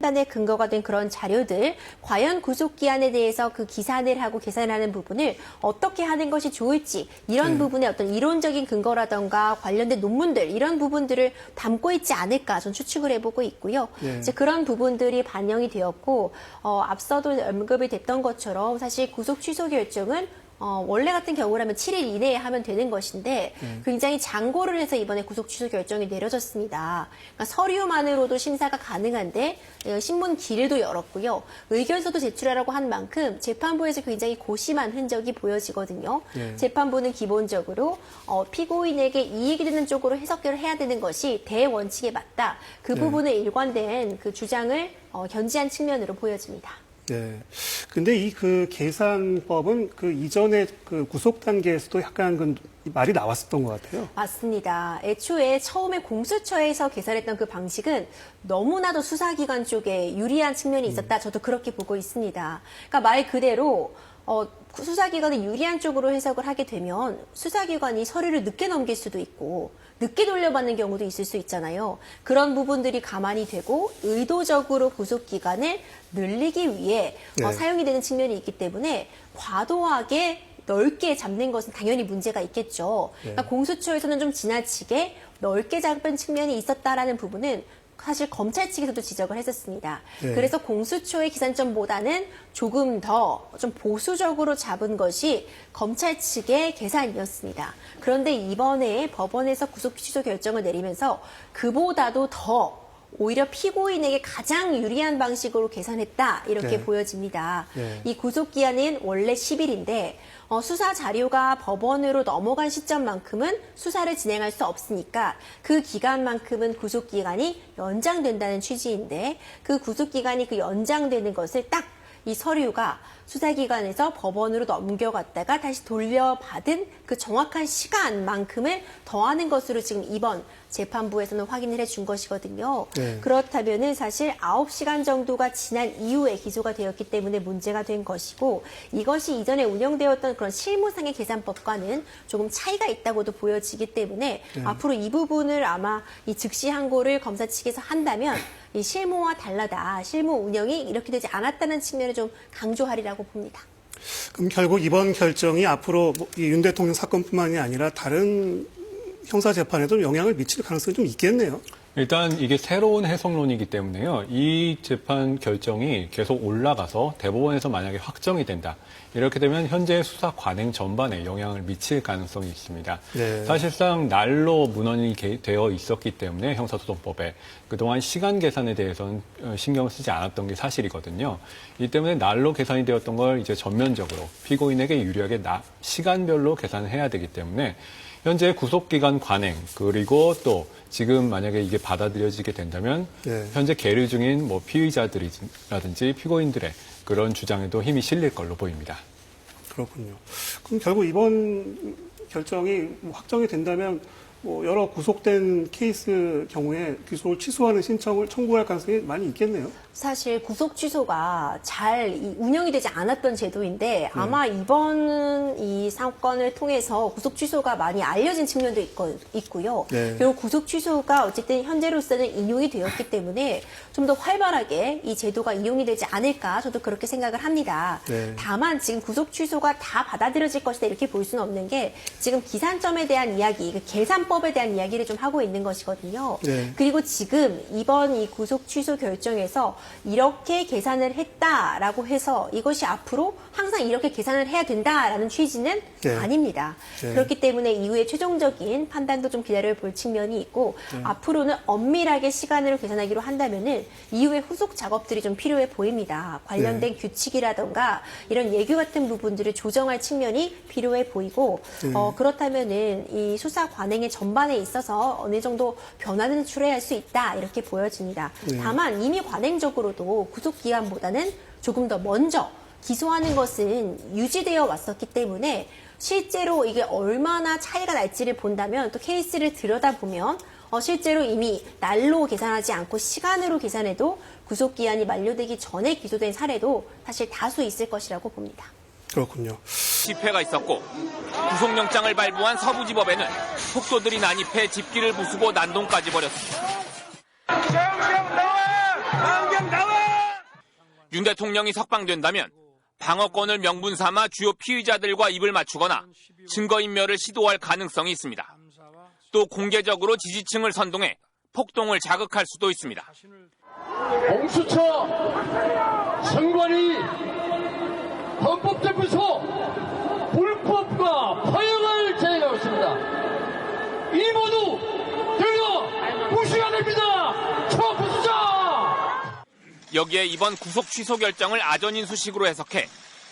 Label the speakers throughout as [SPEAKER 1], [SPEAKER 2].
[SPEAKER 1] 판단의 근거가 된 그런 자료들, 과연 구속기한에 대해서 그 기산을 하고 계산하는 부분을 어떻게 하는 것이 좋을지 이런 부분의 어떤 이론적인 근거라던가 관련된 논문들 이런 부분들을 담고 있지 않을까 전 추측을 해보고 있고요. 이제 그런 부분들이 반영이 되었고 앞서도 언급이 됐던 것처럼 사실 구속 취소 결정은 원래 같은 경우라면 7일 이내에 하면 되는 것인데 굉장히 장고를 해서 이번에 구속 취소 결정이 내려졌습니다. 그러니까 서류만으로도 심사가 가능한데 신문 기일도 열었고요. 의견서도 제출하라고 한 만큼 재판부에서 굉장히 고심한 흔적이 보여지거든요. 재판부는 기본적으로 피고인에게 이익이 되는 쪽으로 해석을 해야 되는 것이 대원칙에 맞다. 그 부분에 일관된 그 주장을 견지한 측면으로 보여집니다.
[SPEAKER 2] 네. 근데 이 그 계산법은 그 이전에 그 구속 단계에서도 약간 그 말이 나왔었던 것 같아요.
[SPEAKER 1] 맞습니다. 애초에 처음에 공수처에서 계산했던 그 방식은 너무나도 수사기관 쪽에 유리한 측면이 있었다. 저도 그렇게 보고 있습니다. 그러니까 말 그대로 수사기관이 유리한 쪽으로 해석을 하게 되면 수사기관이 서류를 늦게 넘길 수도 있고 늦게 돌려받는 경우도 있을 수 있잖아요. 그런 부분들이 가만히 되고 의도적으로 구속기간을 늘리기 위해 사용이 되는 측면이 있기 때문에 과도하게 넓게 잡는 것은 당연히 문제가 있겠죠. 그러니까 공수처에서는 좀 지나치게 넓게 잡은 측면이 있었다라는 부분은 사실 검찰 측에서도 지적을 했었습니다. 그래서 공수처의 기산점보다는 조금 더 좀 보수적으로 잡은 것이 검찰 측의 계산이었습니다. 그런데 이번에 법원에서 구속 취소 결정을 내리면서 그보다도 더 오히려 피고인에게 가장 유리한 방식으로 계산했다 이렇게 보여집니다. 이 구속기한은 원래 10일인데 수사 자료가 법원으로 넘어간 시점만큼은 수사를 진행할 수 없으니까 그 기간만큼은 구속기간이 연장된다는 취지인데 그 구속기간이 그 연장되는 것을 딱 이 서류가 수사기관에서 법원으로 넘겨갔다가 다시 돌려받은 그 정확한 시간만큼을 더하는 것으로 지금 이번 재판부에서는 확인을 해준 것이거든요. 그렇다면은 사실 9시간 정도가 지난 이후에 기소가 되었기 때문에 문제가 된 것이고 이것이 이전에 운영되었던 그런 실무상의 계산법과는 조금 차이가 있다고도 보여지기 때문에 앞으로 이 부분을 아마 이 즉시 항고를 검사 측에서 한다면 이 실무와 달라다. 실무 운영이 이렇게 되지 않았다는 측면을 좀 강조하리라고 봅니다.
[SPEAKER 2] 그럼 결국 이번 결정이 앞으로 이 윤 대통령 사건뿐만이 아니라 다른 형사 재판에도 영향을 미칠 가능성이 좀 있겠네요.
[SPEAKER 3] 일단 이게 새로운 해석론이기 때문에요. 이 재판 결정이 계속 올라가서 대법원에서 만약에 확정이 된다. 이렇게 되면 현재 수사 관행 전반에 영향을 미칠 가능성이 있습니다. 사실상 날로 문헌이 되어 있었기 때문에 형사소송법에 그동안 시간 계산에 대해서는 신경을 쓰지 않았던 게 사실이거든요. 이 때문에 날로 계산이 되었던 걸 이제 전면적으로 피고인에게 유리하게 시간별로 계산을 해야 되기 때문에 현재 구속기간 관행 그리고 또 지금 만약에 이게 받아들여지게 된다면 현재 계류 중인 뭐 피의자들이라든지 피고인들의 그런 주장에도 힘이 실릴 걸로 보입니다.
[SPEAKER 2] 그렇군요. 그럼 결국 이번 결정이 확정이 된다면 뭐 여러 구속된 케이스 경우에 기소를 취소하는 신청을 청구할 가능성이 많이 있겠네요.
[SPEAKER 1] 사실 구속 취소가 잘 운영이 되지 않았던 제도인데 아마 이번 이 사건을 통해서 구속 취소가 많이 알려진 측면도 있고요. 그리고 구속 취소가 어쨌든 현재로서는 인용이 되었기 때문에 좀 더 활발하게 이 제도가 이용이 되지 않을까 저도 그렇게 생각을 합니다. 다만 지금 구속 취소가 다 받아들여질 것이다 이렇게 볼 수는 없는 게 지금 기산점에 대한 이야기, 그 계산법에 대한 이야기를 좀 하고 있는 것이거든요. 그리고 지금 이번 이 구속 취소 결정에서 이렇게 계산을 했다라고 해서 이것이 앞으로 항상 이렇게 계산을 해야 된다라는 취지는 아닙니다. 그렇기 때문에 이후에 최종적인 판단도 좀 기다려볼 측면이 있고 앞으로는 엄밀하게 시간으로 계산하기로 한다면은 이후에 후속 작업들이 좀 필요해 보입니다. 관련된 규칙이라던가 이런 예규 같은 부분들을 조정할 측면이 필요해 보이고 그렇다면은 이 수사 관행의 전반에 있어서 어느 정도 변화는 초래할 수 있다 이렇게 보여집니다. 다만 이미 관행적으로도 구속기간보다는 조금 더 먼저 기소하는 것은 유지되어 왔었기 때문에 실제로 이게 얼마나 차이가 날지를 본다면 또 케이스를 들여다보면 실제로 이미 날로 계산하지 않고 시간으로 계산해도 구속기한이 만료되기 전에 기소된 사례도 사실 다수 있을 것이라고 봅니다.
[SPEAKER 2] 그렇군요.
[SPEAKER 4] 집회가 있었고 구속영장을 발부한 서부지법에는 폭도들이 난입해 집기를 부수고 난동까지 벌였습니다.
[SPEAKER 5] 강경 나와! 강경 나와!
[SPEAKER 4] 윤 대통령이 석방된다면 방어권을 명분 삼아 주요 피의자들과 입을 맞추거나 증거인멸을 시도할 가능성이 있습니다. 또 공개적으로 지지층을 선동해 폭동을 자극할 수도 있습니다.
[SPEAKER 5] 공수처, 선관위, 헌법재판소 불법과 파행을 제기하고 있습니다. 이 모두 결과 무시해야 됩니다. 초부수자!
[SPEAKER 4] 여기에 이번 구속 취소 결정을 아전인수식으로 해석해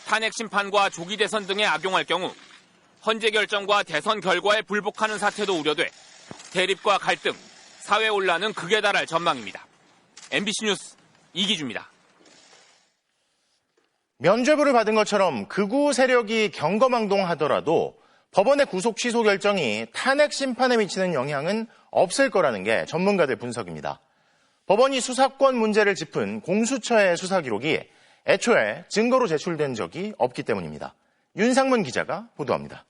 [SPEAKER 4] 탄핵 심판과 조기 대선 등에 악용할 경우 헌재 결정과 대선 결과에 불복하는 사태도 우려돼 대립과 갈등, 사회 혼란은 극에 달할 전망입니다. MBC 뉴스 이기주입니다.
[SPEAKER 6] 면죄부를 받은 것처럼 극우 세력이 경거망동하더라도 법원의 구속 취소 결정이 탄핵 심판에 미치는 영향은 없을 거라는 게 전문가들 분석입니다. 법원이 수사권 문제를 짚은 공수처의 수사 기록이 애초에 증거로 제출된 적이 없기 때문입니다. 윤상문 기자가 보도합니다.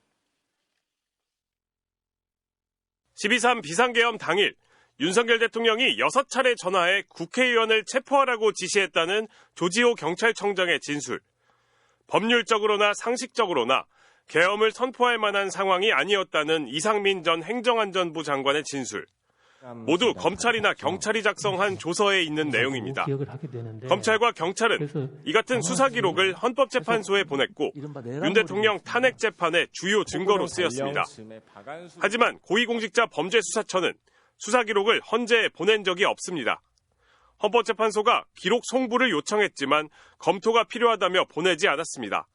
[SPEAKER 7] 12.3 비상계엄 당일 윤석열 대통령이 6차례 전화해 국회의원을 체포하라고 지시했다는 조지호 경찰청장의 진술. 법률적으로나 상식적으로나 계엄을 선포할 만한 상황이 아니었다는 이상민 전 행정안전부 장관의 진술. 모두 검찰이나 경찰이 작성한 조서에 있는 내용입니다. 검찰과 경찰은 이 같은 수사 기록을 헌법재판소에 보냈고 윤 대통령 탄핵 재판의 주요 증거로 쓰였습니다. 하지만 고위공직자 범죄수사처는 수사 기록을 헌재에 보낸 적이 없습니다. 헌법재판소가 기록 송부를 요청했지만 검토가 필요하다며 보내지 않았습니다.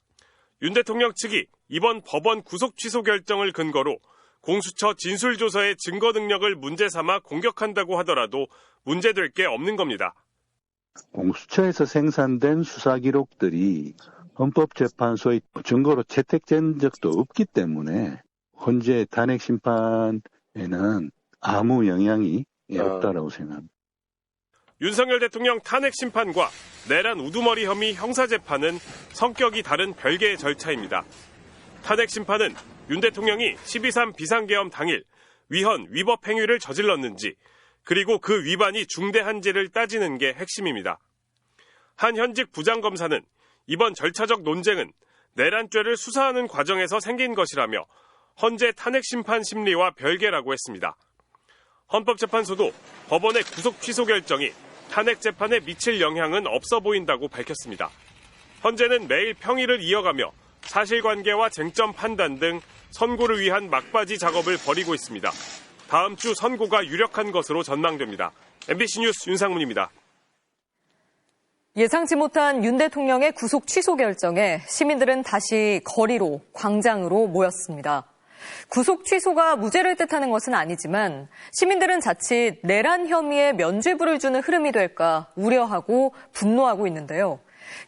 [SPEAKER 7] 윤 대통령 측이 이번 법원 구속 취소 결정을 근거로 공수처 진술조서의 증거 능력을 문제 삼아 공격한다고 하더라도 문제될 게 없는 겁니다.
[SPEAKER 8] 공수처에서 생산된 수사 기록들이 헌법재판소의 증거로 채택된 적도 없기 때문에 헌재 탄핵 심판에는 아무 영향이 없다라고 생각합니다.
[SPEAKER 7] 윤석열 대통령 탄핵 심판과 내란 우두머리 혐의 형사재판은 성격이 다른 별개의 절차입니다. 탄핵 심판은 윤 대통령이 12.3 비상계엄 당일 위헌, 위법 행위를 저질렀는지 그리고 그 위반이 중대한지를 따지는 게 핵심입니다. 한 현직 부장검사는 이번 절차적 논쟁은 내란죄를 수사하는 과정에서 생긴 것이라며 헌재 탄핵 심판 심리와 별개라고 했습니다. 헌법재판소도 법원의 구속 취소 결정이 탄핵 재판에 미칠 영향은 없어 보인다고 밝혔습니다. 헌재는 매일 평일을 이어가며 사실관계와 쟁점 판단 등 선고를 위한 막바지 작업을 벌이고 있습니다. 다음 주 선고가 유력한 것으로 전망됩니다. MBC 뉴스 윤상문입니다.
[SPEAKER 9] 예상치 못한 윤 대통령의 구속 취소 결정에 시민들은 다시 거리로, 광장으로 모였습니다. 구속 취소가 무죄를 뜻하는 것은 아니지만 시민들은 자칫 내란 혐의에 면죄부를 주는 흐름이 될까 우려하고 분노하고 있는데요.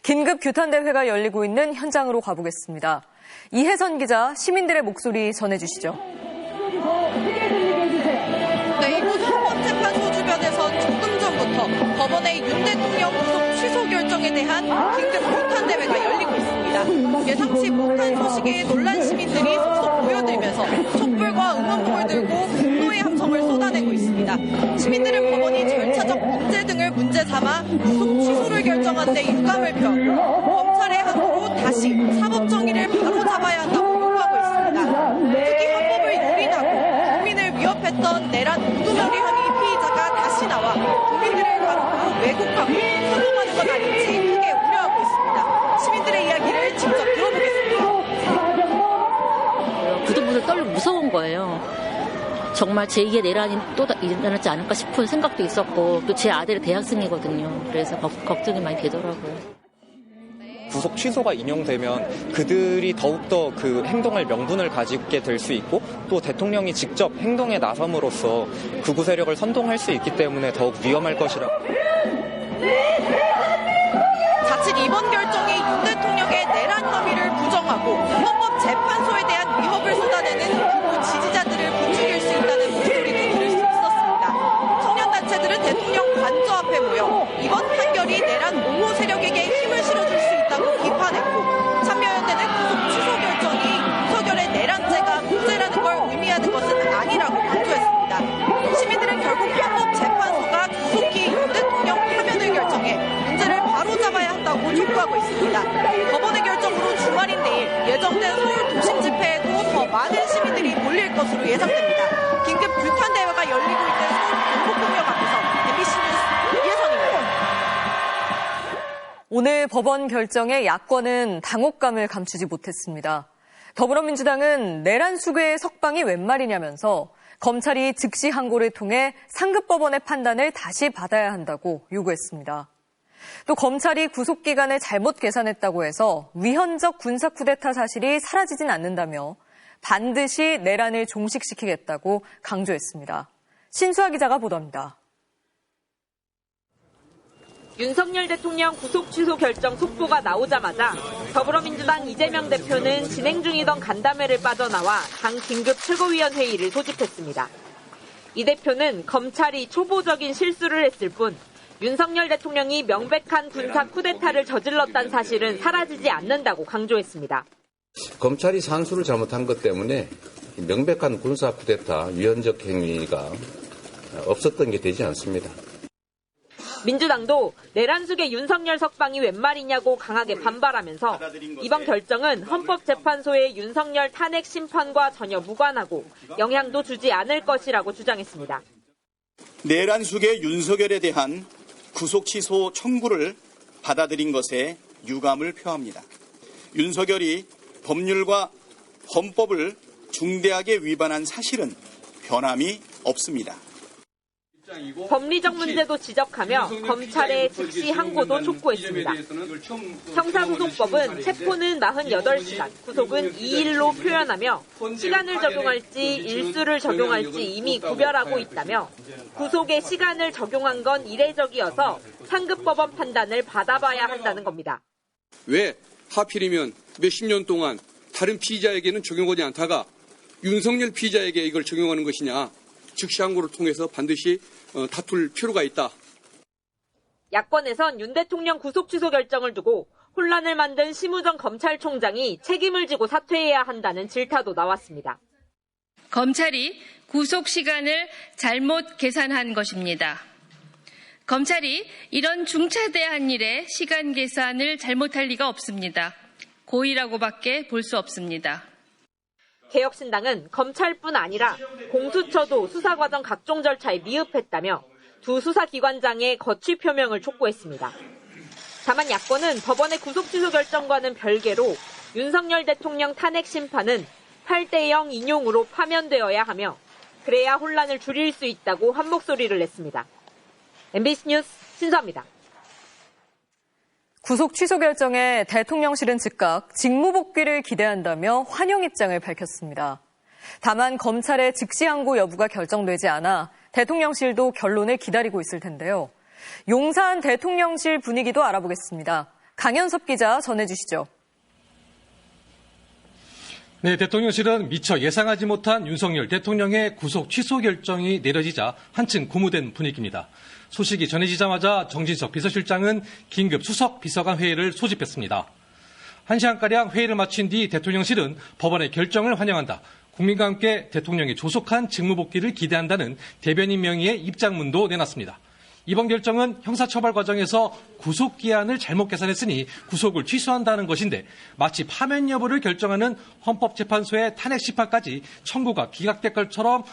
[SPEAKER 9] 긴급 규탄대회가 열리고 있는 현장으로 가보겠습니다. 이혜선 기자, 시민들의 목소리 전해주시죠.
[SPEAKER 10] 네, 이곳 헌법재판소 주변에선 조금 전부터 법원의 윤 대통령 구속 취소 결정에 대한 긴급 규탄대회가 열리고 있습니다. 예상치 못한 소식에 놀란 시민들이 속속 모여들면서 촛불과 응원봉을 들고 분노의 함성을 쏟아내고 있습니다. 시민들은 법원이 절차적 문제 등을 문제 삼아 구속 취소를 결정한 데 유감을 표하고 검찰의 항으로 다시 사법정의를 바로잡아야 한다고 요구하고 있습니다. 특히 헌법을 유린하고 국민을 위협했던 내란 우두머리 혐의 피의자가 다시 나와 국민들을 가르고 왜곡하고 소송하는 건 아닌지 크게 우려하고 있습니다. 시민들의 이야기를 직접 들어보겠습니다.
[SPEAKER 11] 부들부들 떨리고 무서운 거예요. 정말 제2의 내란이 또 일어나지 않을까 싶은 생각도 있었고 또 제 아들이 대학생이거든요. 그래서 걱정이 많이 되더라고요.
[SPEAKER 12] 구속 취소가 인용되면 그들이 더욱더 그 행동할 명분을 가지게 될 수 있고 또 대통령이 직접 행동에 나섬으로써 극우 세력을 선동할 수 있기 때문에 더욱 위험할 것이라.
[SPEAKER 10] 자칫 이번 결정이 윤 대통령의 내란 혐의를 부정하고 헌법재판소에 대한 위협을 쏟아내는 극우 지지자들을 부추길 수 있다는 목소리도 들을 수 있었습니다. 청년단체들은 대통령 관저 앞에 모여 이번 판결이 내란 옹호 세력에게 힘을 실어줄 수 있다고 비판했고 참여연대는 구속 취소 결정이 윤석열의 내란죄가 무죄라는 걸 의미하는 것은 아니라고 강조했습니다. 시민들은 결국 헌법재판소가 구속기 윤 대통령 파면을 결정해 문제를 바로잡아야 한다고 것으로 촉구하고 있습니다. 법원의 결정으로 주말인 내일 예정된 서울 도심 집회에도 더 많은 시민들이 몰릴 것으로 예상됩니다. 긴급 규탄 대회가 열리고 있는 서울 경복궁역 앞에서 MBC 뉴스 이혜선입니다.
[SPEAKER 9] 오늘 법원 결정에 야권은 당혹감을 감추지 못했습니다. 더불어민주당은 내란 수괴의 석방이 웬 말이냐면서 검찰이 즉시 항고를 통해 상급법원의 판단을 다시 받아야 한다고 요구했습니다. 또 검찰이 구속기간을 잘못 계산했다고 해서 위헌적 군사 쿠데타 사실이 사라지진 않는다며 반드시 내란을 종식시키겠다고 강조했습니다. 신수아 기자가 보도합니다.
[SPEAKER 13] 윤석열 대통령 구속 취소 결정 속보가 나오자마자 더불어민주당 이재명 대표는 진행 중이던 간담회를 빠져나와 당 긴급 최고위원회의를 소집했습니다. 이 대표는 검찰이 초보적인 실수를 했을 뿐 윤석열 대통령이 명백한 군사 쿠데타를 저질렀다는 사실은 사라지지 않는다고 강조했습니다.
[SPEAKER 14] 검찰이 산수를 잘못한 것 때문에 명백한 군사 쿠데타 위헌적 행위가 없었던 게 되지 않습니다.
[SPEAKER 13] 민주당도 내란 수괴 윤석열 석방이 웬 말이냐고 강하게 반발하면서 이번 결정은 헌법재판소의 윤석열 탄핵 심판과 전혀 무관하고 영향도 주지 않을 것이라고 주장했습니다.
[SPEAKER 15] 내란 수괴 윤석열에 대한 구속 취소 청구를 받아들인 것에 유감을 표합니다. 윤석열이 법률과 헌법을 중대하게 위반한 사실은 변함이 없습니다.
[SPEAKER 13] 법리적 문제도 지적하며 검찰의 즉시 항고도 촉구했습니다. 형사구속법은 체포는 48시간, 구속은 2일로 표현하며 시간을 적용할지 일수를 적용할지 이미 구별하고 있다며 구속의 시간을 적용한 건 이례적이어서 상급법원 판단을 받아봐야 한다는 겁니다.
[SPEAKER 16] 왜 하필이면 몇십 년 동안 다른 피의자에게는 적용하지 않다가 윤석열 피의자에게 이걸 적용하는 것이냐. 즉시 항고를 통해서 반드시 다툴 필요가 있다.
[SPEAKER 13] 야권에선 윤 대통령 구속 취소 결정을 두고 혼란을 만든 심우정 검찰총장이 책임을 지고 사퇴해야 한다는 질타도 나왔습니다.
[SPEAKER 17] 검찰이 구속 시간을 잘못 계산한 것입니다. 검찰이 이런 중차대한 일에 시간 계산을 잘못할 리가 없습니다. 고의라고밖에 볼 수 없습니다.
[SPEAKER 13] 개혁신당은 검찰뿐 아니라 공수처도 수사과정 각종 절차에 미흡했다며 두 수사기관장의 거취 표명을 촉구했습니다. 다만 야권은 법원의 구속 취소 결정과는 별개로 윤석열 대통령 탄핵 심판은 8대0 인용으로 파면되어야 하며 그래야 혼란을 줄일 수 있다고 한 목소리를 냈습니다. MBC 뉴스 신수아입니다.
[SPEAKER 9] 구속 취소 결정에 대통령실은 즉각 직무복귀를 기대한다며 환영 입장을 밝혔습니다. 다만 검찰의 즉시 항고 여부가 결정되지 않아 대통령실도 결론을 기다리고 있을 텐데요. 용산 대통령실 분위기도 알아보겠습니다. 강현섭 기자 전해주시죠.
[SPEAKER 18] 네, 대통령실은 미처 예상하지 못한 윤석열 대통령의 구속 취소 결정이 내려지자 한층 고무된 분위기입니다. 소식이 전해지자마자 정진석 비서실장은 긴급 수석 비서관 회의를 소집했습니다. 1시간가량 회의를 마친 뒤 대통령실은 법원의 결정을 환영한다. 국민과 함께 대통령의 조속한 직무복귀를 기대한다는 대변인 명의의 입장문도 내놨습니다. 이번 결정은 형사처벌 과정에서 구속기한을 잘못 계산했으니 구속을 취소한다는 것인데 마치 파면 여부를 결정하는 헌법재판소의 탄핵 심판까지 청구가 기각될 것처럼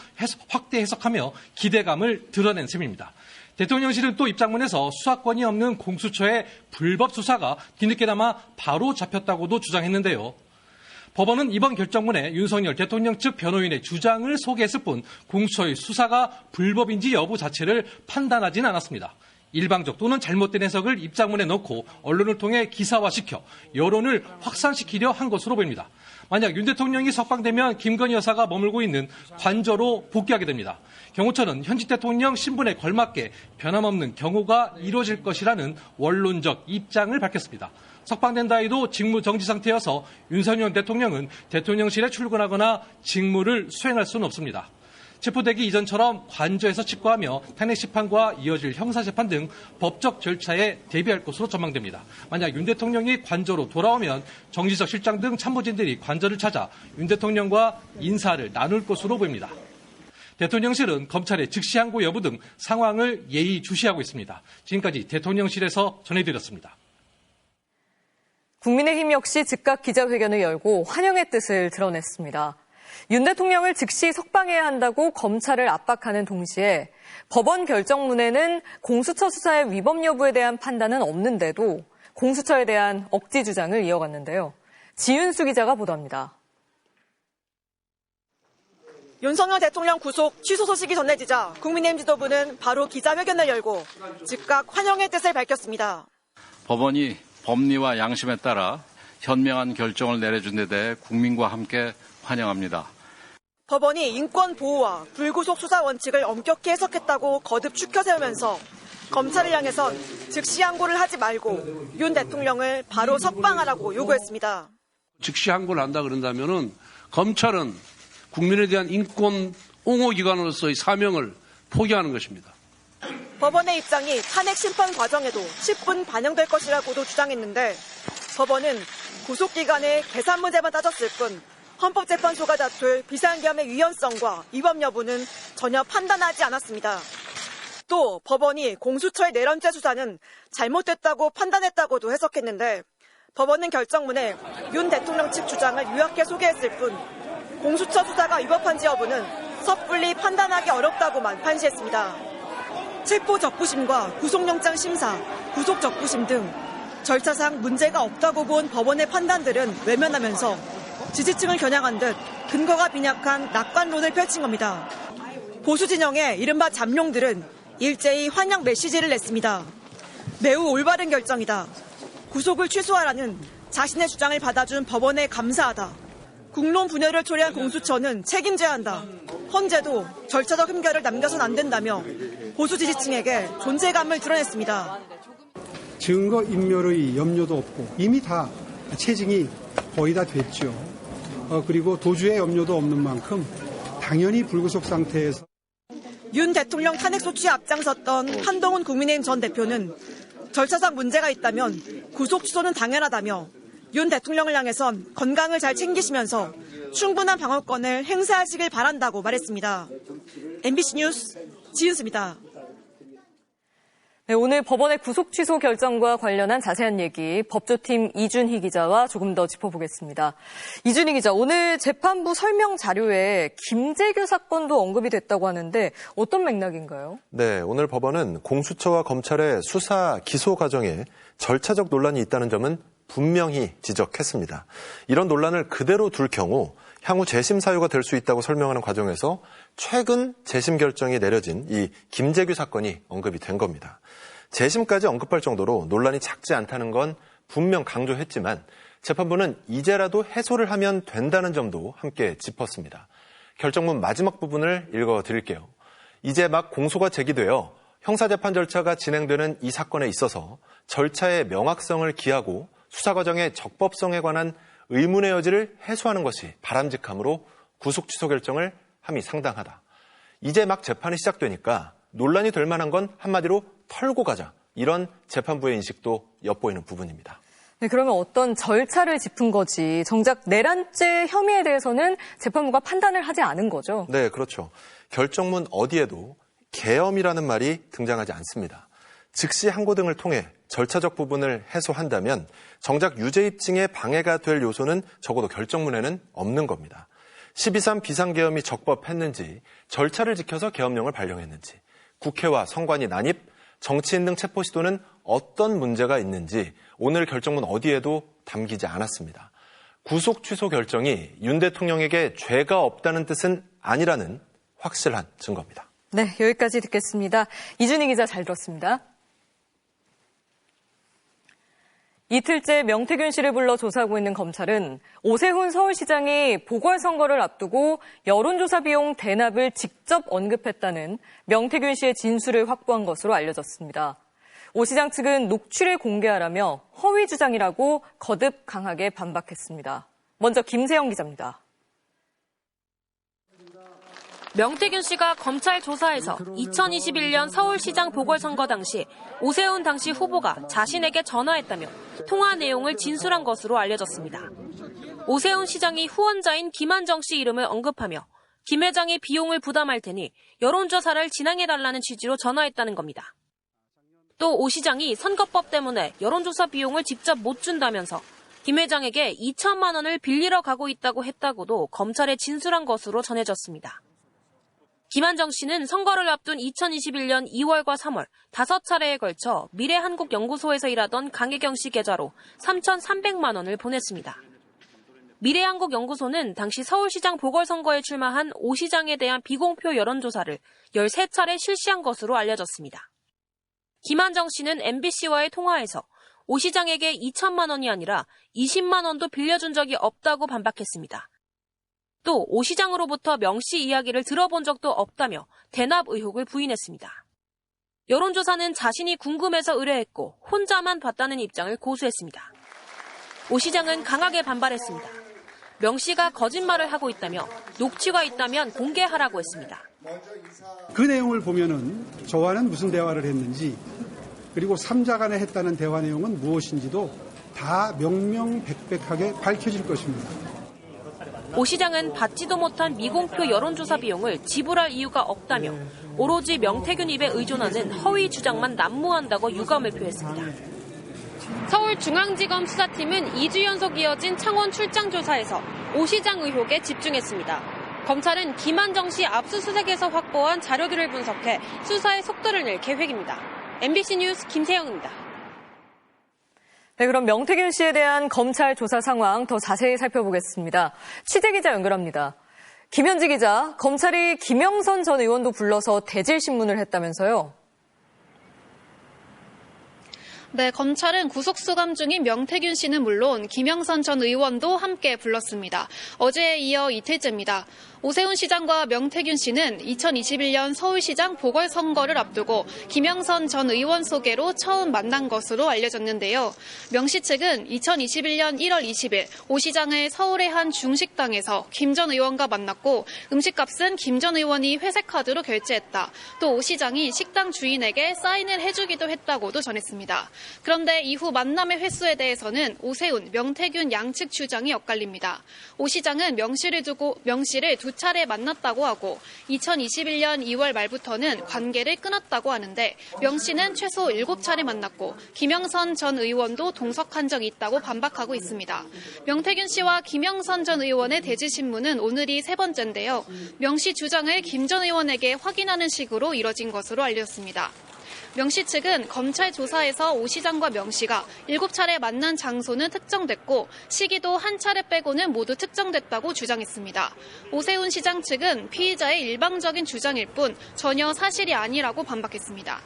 [SPEAKER 18] 확대 해석하며 기대감을 드러낸 셈입니다. 대통령실은 또 입장문에서 수사권이 없는 공수처의 불법 수사가 뒤늦게나마 바로 잡혔다고도 주장했는데요. 법원은 이번 결정문에 윤석열 대통령 측 변호인의 주장을 소개했을 뿐 공수처의 수사가 불법인지 여부 자체를 판단하지는 않았습니다. 일방적 또는 잘못된 해석을 입장문에 넣고 언론을 통해 기사화시켜 여론을 확산시키려 한 것으로 보입니다. 만약 윤 대통령이 석방되면 김건희 여사가 머물고 있는 관저로 복귀하게 됩니다. 경호처는 현직 대통령 신분에 걸맞게 변함없는 경호가 이루어질 것이라는 원론적 입장을 밝혔습니다. 석방된다 해도 직무 정지 상태여서 윤석열 대통령은 대통령실에 출근하거나 직무를 수행할 수는 없습니다. 체포되기 이전처럼 관저에서 직거하며 탄핵 심판과 이어질 형사재판 등 법적 절차에 대비할 것으로 전망됩니다. 만약 윤 대통령이 관저로 돌아오면 정진석 실장 등 참모진들이 관저를 찾아 윤 대통령과 인사를 나눌 것으로 보입니다. 대통령실은 검찰의 즉시 항고 여부 등 상황을 예의주시하고 있습니다. 지금까지 대통령실에서 전해드렸습니다.
[SPEAKER 9] 국민의힘 역시 즉각 기자회견을 열고 환영의 뜻을 드러냈습니다. 윤 대통령을 즉시 석방해야 한다고 검찰을 압박하는 동시에 법원 결정문에는 공수처 수사의 위법 여부에 대한 판단은 없는데도 공수처에 대한 억지 주장을 이어갔는데요. 지윤수 기자가 보도합니다.
[SPEAKER 19] 윤석열 대통령 구속 취소 소식이 전해지자 국민의힘 지도부는 바로 기자회견을 열고 즉각 환영의 뜻을 밝혔습니다.
[SPEAKER 20] 법원이 법리와 양심에 따라 현명한 결정을 내려준 데 대해 국민과 함께 환영합니다.
[SPEAKER 19] 법원이 인권 보호와 불구속 수사 원칙을 엄격히 해석했다고 거듭 추켜 세우면서 검찰을 향해선 즉시 항고를 하지 말고 윤 대통령을 바로 석방하라고 요구했습니다.
[SPEAKER 16] 즉시 항고를 한다 그런다면은 검찰은 국민에 대한 인권 옹호기관으로서의 사명을 포기하는 것입니다.
[SPEAKER 19] 법원의 입장이 탄핵 심판 과정에도 10분 반영될 것이라고도 주장했는데 법원은 구속기간의 계산 문제만 따졌을 뿐 헌법재판소가 다툴 비상계엄의 위헌성과 위법 여부는 전혀 판단하지 않았습니다. 또 법원이 공수처의 내란죄 수사는 잘못됐다고 판단했다고도 해석했는데 법원은 결정문에 윤 대통령 측 주장을 요약해 소개했을 뿐 공수처 수사가 위법한지 여부는 섣불리 판단하기 어렵다고만 판시했습니다. 체포적부심과 구속영장 심사, 구속적부심 등 절차상 문제가 없다고 본 법원의 판단들은 외면하면서 지지층을 겨냥한 듯 근거가 빈약한 낙관론을 펼친 겁니다. 보수 진영의 이른바 잠룡들은 일제히 환영 메시지를 냈습니다. 매우 올바른 결정이다. 구속을 취소하라는 자신의 주장을 받아준 법원에 감사하다. 국론 분열을 초래한 공수처는 책임져야 한다. 헌재도 절차적 흠결을 남겨선 안 된다며 보수 지지층에게 존재감을 드러냈습니다.
[SPEAKER 21] 증거 인멸의 염려도 없고 이미 다 체증이 거의 다 됐죠. 그리고 도주의 염려도 없는 만큼 당연히 불구속 상태에서
[SPEAKER 19] 윤 대통령 탄핵 소추에 앞장섰던 한동훈 국민의힘 전 대표는 절차상 문제가 있다면 구속 취소는 당연하다며 윤 대통령을 향해선 건강을 잘 챙기시면서 충분한 방어권을 행사하시길 바란다고 말했습니다. MBC 뉴스 지은수입니다.
[SPEAKER 9] 네, 오늘 법원의 구속 취소 결정과 관련한 자세한 얘기 법조팀 이준희 기자와 조금 더 짚어보겠습니다. 이준희 기자, 오늘 재판부 설명 자료에 김재규 사건도 언급이 됐다고 하는데 어떤 맥락인가요?
[SPEAKER 22] 네, 오늘 법원은 공수처와 검찰의 수사 기소 과정에 절차적 논란이 있다는 점은 분명히 지적했습니다. 이런 논란을 그대로 둘 경우 향후 재심 사유가 될 수 있다고 설명하는 과정에서 최근 재심 결정이 내려진 이 김재규 사건이 언급이 된 겁니다. 재심까지 언급할 정도로 논란이 작지 않다는 건 분명 강조했지만 재판부는 이제라도 해소를 하면 된다는 점도 함께 짚었습니다. 결정문 마지막 부분을 읽어드릴게요. 이제 막 공소가 제기되어 형사재판 절차가 진행되는 이 사건에 있어서 절차의 명확성을 기하고 수사 과정의 적법성에 관한 의문의 여지를 해소하는 것이 바람직하므로 구속 취소 결정을 함이 상당하다. 이제 막 재판이 시작되니까 논란이 될 만한 건 한마디로 털고 가자. 이런 재판부의 인식도 엿보이는 부분입니다.
[SPEAKER 9] 네, 그러면 어떤 절차를 짚은 거지 정작 내란죄 혐의에 대해서는 재판부가 판단을 하지 않은 거죠?
[SPEAKER 22] 네, 그렇죠. 결정문 어디에도 계엄이라는 말이 등장하지 않습니다. 즉시 항고 등을 통해 절차적 부분을 해소한다면 정작 유죄 입증에 방해가 될 요소는 적어도 결정문에는 없는 겁니다. 12.3 비상계엄이 적법했는지, 절차를 지켜서 계엄령을 발령했는지, 국회와 선관위 난입, 정치인 등 체포 시도는 어떤 문제가 있는지 오늘 결정문 어디에도 담기지 않았습니다. 구속 취소 결정이 윤 대통령에게 죄가 없다는 뜻은 아니라는 확실한 증거입니다.
[SPEAKER 9] 네, 여기까지 듣겠습니다. 이준희 기자 잘 들었습니다. 이틀째 명태균 씨를 불러 조사하고 있는 검찰은 오세훈 서울시장이 보궐선거를 앞두고 여론조사 비용 대납을 직접 언급했다는 명태균 씨의 진술을 확보한 것으로 알려졌습니다. 오 시장 측은 녹취를 공개하라며 허위 주장이라고 거듭 강하게 반박했습니다. 먼저 김세영 기자입니다.
[SPEAKER 23] 명태균 씨가 검찰 조사에서 2021년 서울시장 보궐선거 당시 오세훈 당시 후보가 자신에게 전화했다며 통화 내용을 진술한 것으로 알려졌습니다. 오세훈 시장이 후원자인 김한정 씨 이름을 언급하며 김 회장이 비용을 부담할 테니 여론조사를 진행해달라는 취지로 전화했다는 겁니다. 또 오 시장이 선거법 때문에 여론조사 비용을 직접 못 준다면서 김 회장에게 2천만 원을 빌리러 가고 있다고 했다고도 검찰에 진술한 것으로 전해졌습니다. 김한정 씨는 선거를 앞둔 2021년 2월과 3월 5차례에 걸쳐 미래한국연구소에서 일하던 강혜경 씨 계좌로 3,300만 원을 보냈습니다. 미래한국연구소는 당시 서울시장 보궐선거에 출마한 오 시장에 대한 비공표 여론조사를 13차례 실시한 것으로 알려졌습니다. 김한정 씨는 MBC와의 통화에서 오 시장에게 2천만 원이 아니라 20만 원도 빌려준 적이 없다고 반박했습니다. 또 오 시장으로부터 명 씨 이야기를 들어본 적도 없다며 대납 의혹을 부인했습니다. 여론조사는 자신이 궁금해서 의뢰했고 혼자만 봤다는 입장을 고수했습니다. 오 시장은 강하게 반발했습니다. 명 씨가 거짓말을 하고 있다며 녹취가 있다면 공개하라고 했습니다.
[SPEAKER 21] 그 내용을 보면은 저와는 무슨 대화를 했는지 그리고 3자 간에 했다는 대화 내용은 무엇인지도 다 명명백백하게 밝혀질 것입니다.
[SPEAKER 23] 오 시장은 받지도 못한 미공표 여론조사 비용을 지불할 이유가 없다며 오로지 명태균 입에 의존하는 허위 주장만 난무한다고 유감을 표했습니다. 서울중앙지검 수사팀은 2주 연속 이어진 창원 출장 조사에서 오 시장 의혹에 집중했습니다. 검찰은 김한정 씨 압수수색에서 확보한 자료들을 분석해 수사의 속도를 낼 계획입니다. MBC 뉴스 김세영입니다.
[SPEAKER 9] 네, 그럼 명태균 씨에 대한 검찰 조사 상황 더 자세히 살펴보겠습니다. 취재기자 연결합니다. 김현지 기자, 검찰이 김영선 전 의원도 불러서 대질신문을 했다면서요?
[SPEAKER 1] 네, 검찰은 구속수감 중인 명태균 씨는 물론 김영선 전 의원도 함께 불렀습니다. 어제에 이어 이틀째입니다. 오세훈 시장과 명태균 씨는 2021년 서울시장 보궐선거를 앞두고 김영선 전 의원 소개로 처음 만난 것으로 알려졌는데요. 명 씨 측은 2021년 1월 20일 오 시장을 서울의 한 중식당에서 김 전 의원과 만났고 음식값은 김 전 의원이 회색카드로 결제했다. 또 오 시장이 식당 주인에게 사인을 해주기도 했다고도 전했습니다. 그런데 이후 만남의 횟수에 대해서는 오세훈, 명태균 양측 주장이 엇갈립니다. 오 시장은 명 씨를 두 차례 만났다고 하고 2021년 2월 말부터는 관계를 끊었다고 하는데 명 씨는 최소 7차례 만났고 김영선 전 의원도 동석한 적이 있다고 반박하고 있습니다. 명태균 씨와 김영선 전 의원의 대질신문은 오늘이 세 번째인데요. 명 씨 주장을 김 전 의원에게 확인하는 식으로 이뤄진 것으로 알렸습니다. 명 씨 측은 검찰 조사에서 오 시장과 명 씨가 7차례 만난 장소는 특정됐고 시기도 한 차례 빼고는 모두 특정됐다고 주장했습니다. 오세훈 시장 측은 피의자의 일방적인 주장일 뿐 전혀 사실이 아니라고 반박했습니다.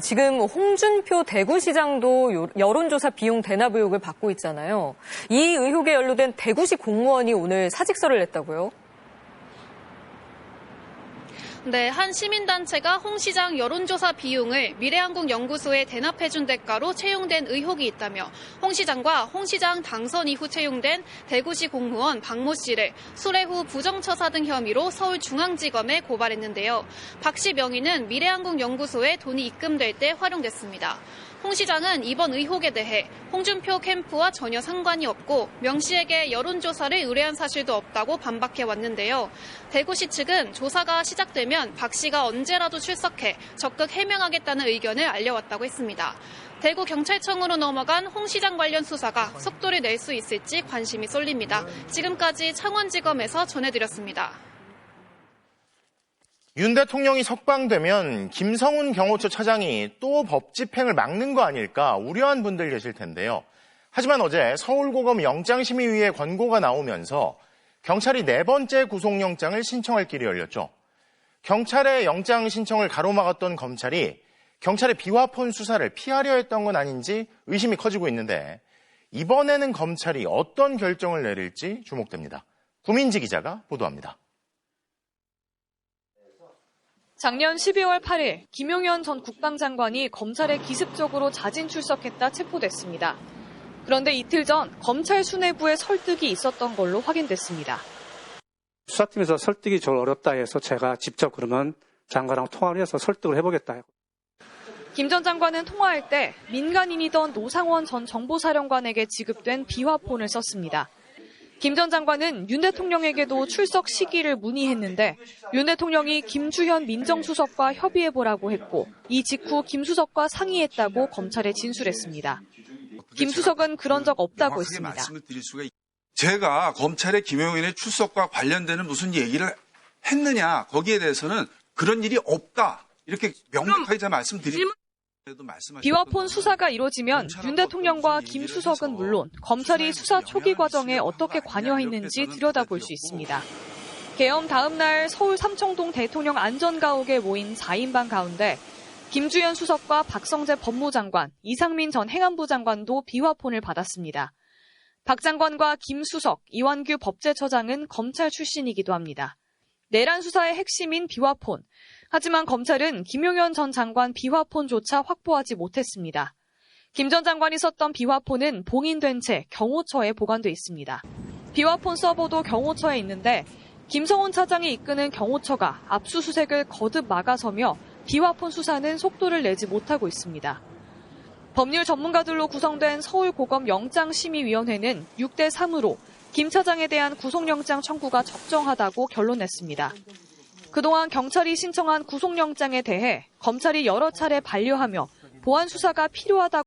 [SPEAKER 9] 지금 홍준표 대구시장도 여론조사 비용 대납 의혹을 받고 있잖아요. 이 의혹에 연루된 대구시 공무원이 오늘 사직서를 냈다고요?
[SPEAKER 1] 네, 한 시민단체가 홍 시장 여론조사 비용을 미래한국연구소에 대납해준 대가로 채용된 의혹이 있다며 홍 시장과 홍 시장 당선 이후 채용된 대구시 공무원 박모 씨를 수뢰 후 부정처사 등 혐의로 서울중앙지검에 고발했는데요. 박 씨 명의는 미래한국연구소에 돈이 입금될 때 활용됐습니다. 홍 시장은 이번 의혹에 대해 홍준표 캠프와 전혀 상관이 없고 명 씨에게 여론조사를 의뢰한 사실도 없다고 반박해왔는데요. 대구시 측은 조사가 시작되면 박 씨가 언제라도 출석해 적극 해명하겠다는 의견을 알려왔다고 했습니다. 대구경찰청으로 넘어간 홍 시장 관련 수사가 속도를 낼 수 있을지 관심이 쏠립니다. 지금까지 창원지검에서 전해드렸습니다.
[SPEAKER 6] 윤 대통령이 석방되면 김성훈 경호처 차장이 또 법 집행을 막는 거 아닐까 우려한 분들 계실 텐데요. 하지만 어제 서울고검 영장심의위의 권고가 나오면서 경찰이 4번째 구속영장을 신청할 길이 열렸죠. 경찰의 영장 신청을 가로막았던 검찰이 경찰의 비화폰 수사를 피하려 했던 건 아닌지 의심이 커지고 있는데 이번에는 검찰이 어떤 결정을 내릴지 주목됩니다. 구민지 기자가 보도합니다.
[SPEAKER 2] 작년 12월 8일 김용현 전 국방장관이 검찰에 기습적으로 자진 출석했다 체포됐습니다. 그런데 이틀 전 검찰 수뇌부에 설득이 있었던 걸로 확인됐습니다.
[SPEAKER 3] 수사팀에서 설득이 좀 어렵다 해서 제가 직접 그러면 장관하고 통화를 해서 설득을 해보겠다.
[SPEAKER 2] 김 전 장관은 통화할 때 민간인이던 노상원 전 정보사령관에게 지급된 비화폰을 썼습니다. 김 전 장관은 윤 대통령에게도 출석 시기를 문의했는데 윤 대통령이 김주현 민정수석과 협의해보라고 했고 이 직후 김 수석과 상의했다고 검찰에 진술했습니다. 김 수석은 그런 적 없다고
[SPEAKER 4] 명확하게
[SPEAKER 2] 했습니다.
[SPEAKER 4] 말씀을 드릴 수가 제가 검찰의 김용 의원의 출석과 관련되는 무슨 얘기를 했느냐 거기에 대해서는 그런 일이 없다 이렇게 명확하게 제가 말씀드리고
[SPEAKER 2] 비화폰 수사가 이루어지면 윤 대통령과 김 수석은 물론 검찰이 수사 초기 과정에 어떻게 관여했는지 들여다볼 수 있습니다. 계엄 다음 날 서울 삼청동 대통령 안전가옥에 모인 4인방 가운데 김주현 수석과 박성재 법무장관, 이상민 전 행안부 장관도 비화폰을 받았습니다. 박 장관과 김 수석, 이완규 법제처장은 검찰 출신이기도 합니다. 내란 수사의 핵심인 비화폰. 하지만 검찰은 김용현 전 장관 비화폰조차 확보하지 못했습니다. 김 전 장관이 썼던 비화폰은 봉인된 채 경호처에 보관돼 있습니다. 비화폰 서버도 경호처에 있는데 김성훈 차장이 이끄는 경호처가 압수수색을 거듭 막아서며 비화폰 수사는 속도를 내지 못하고 있습니다. 법률 전문가들로 구성된 서울고검 영장심의위원회는 6대3으로 김 차장에 대한 구속영장 청구가 적정하다고 결론냈습니다. 그동안 경찰이 신청한 구속영장에 대해 검찰이 여러 차례 반려하며 보완 수사가 필요하다고